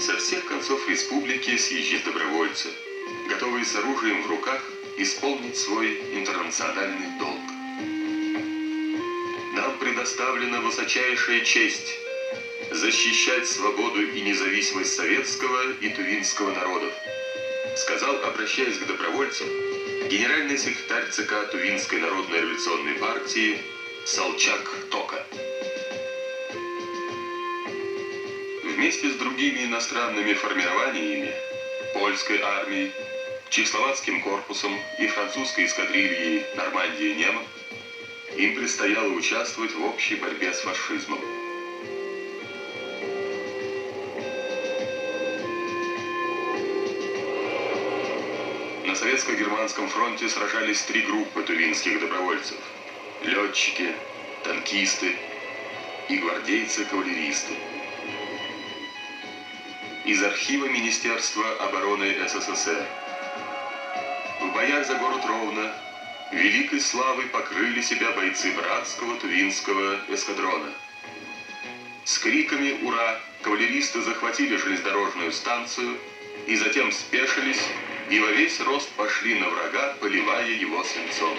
Со всех концов республики съезжают добровольцы, готовые с оружием в руках исполнить свой интернациональный долг. Нам предоставлена высочайшая честь защищать свободу и независимость советского и тувинского народов, сказал, обращаясь к добровольцам, генеральный секретарь ЦК Тувинской народной революционной партии Салчак Тока. Вместе с другими иностранными формированиями, польской армией, чехословацким корпусом и французской эскадрильей Нормандия-Нема, им предстояло участвовать в общей борьбе с фашизмом. На советско-германском фронте сражались 3 группы тувинских добровольцев – летчики, танкисты и гвардейцы-кавалеристы. Из архива Министерства обороны СССР. В боях за город Ровно великой славой покрыли себя бойцы братского тувинского эскадрона. С криками «Ура!» кавалеристы захватили железнодорожную станцию и затем спешились и во весь рост пошли на врага, поливая его свинцом.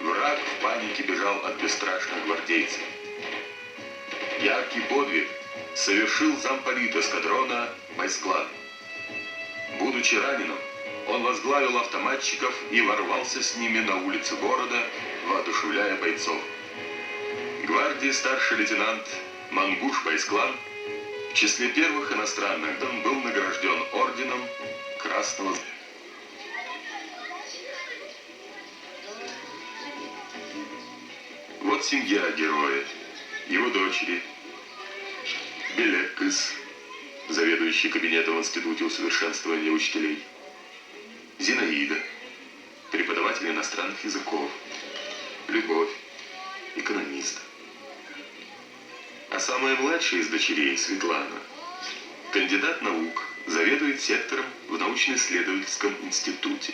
Враг в панике бежал от бесстрашных гвардейцев. Яркий подвиг совершил замполит эскадрона Байсклан. Будучи раненым, он возглавил автоматчиков и ворвался с ними на улицы города, воодушевляя бойцов. Гвардии старший лейтенант Мангуш Байсклан в числе первых иностранных был награжден орденом Красного Знамени. Вот семья героя, его дочери. Белеккис, заведующий кабинетом в Институте усовершенствования учителей. Зинаида, преподаватель иностранных языков. Любовь, экономист. А самая младшая из дочерей, Светлана, кандидат наук, заведует сектором в научно-исследовательском институте.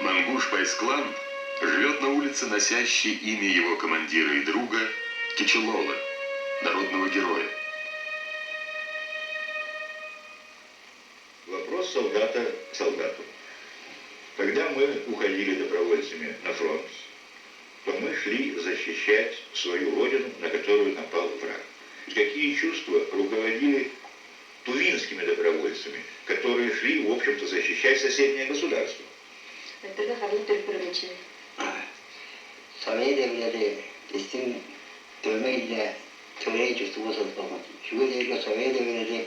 Мангуш Байсклан живет на улице, носящей имя его командира и друга Кичелола, народного героя. Вопрос солдата к солдату. Когда мы уходили добровольцами на фронт, то мы шли защищать свою родину, на которую напал враг. Какие чувства руководили тувинскими добровольцами, которые шли, в общем-то, защищать соседнее государство? Sovyet devleti bizim dövmeyle töreyi cüstüğü olmadı. Şu devlet Sovyet devleti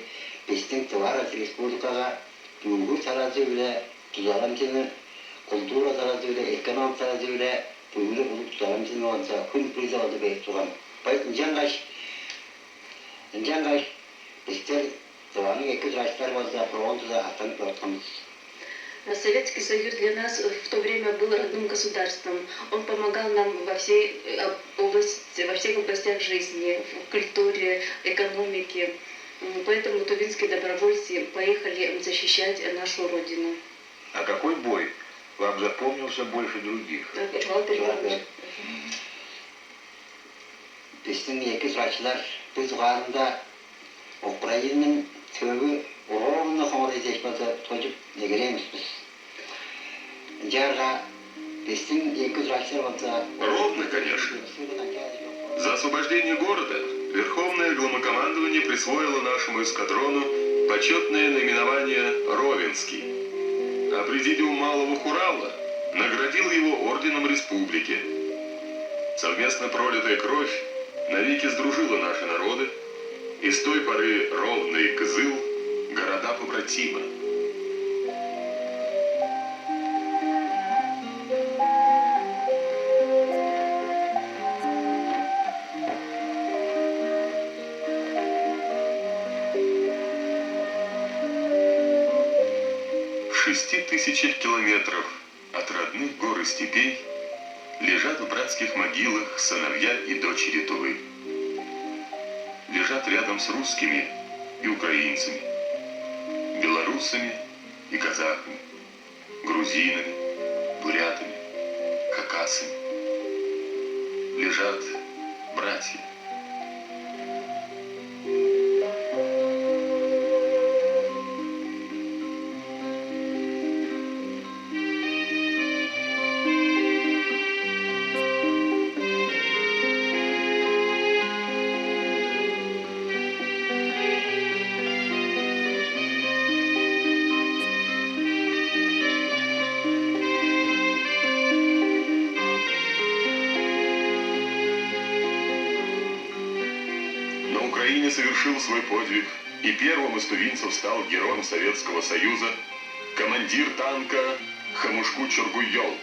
bizim Tavaras Respublika'ya Uygur tarzı bile tuzaramcının, kultura tarzı bile, ekonom tarzı bile Uygur olup tuzaramcının olsa hün krizi oldu be tuğan. İncan bizler Tavaran'ın eküz raşlar varsa frontuza atanıp ortamız. Советский Союз для нас в то время был родным государством. Он помогал нам во всех областях жизни, в культуре, экономике. Поэтому тувинские добровольцы поехали защищать нашу родину. А какой бой вам запомнился больше других? Bizim eküz raşlar biz varında Ukrayna'nın tövü ровно хомрой здесь поточек не гремись біз. Жарға бестің екі зрачтар болса... Ровно, конечно. За освобождение города Верховное главнокомандование присвоило нашему эскадрону почетное наименование «Ровенский», а президиум Малого Хурала наградил его орденом республики. Совместно пролитая кровь навеки сдружила наши народы, и с той поры Ровно и Кызыл — города побратимы. В 6000 километров от родных гор и степей лежат в братских могилах сыновья и дочери Тувы. Лежат рядом с русскими и украинцами, белорусами и казахами, грузинами, бурятами, хакасами. Лежат братья. Совершил свой подвиг и первым из тувинцев стал героем Советского Союза командир танка Хамушку Чургуйол.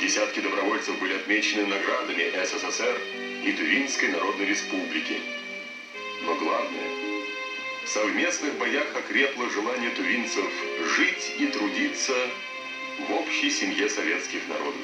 Десятки добровольцев были отмечены наградами СССР и Тувинской Народной Республики. Но главное, в совместных боях окрепло желание тувинцев жить и трудиться в общей семье советских народов.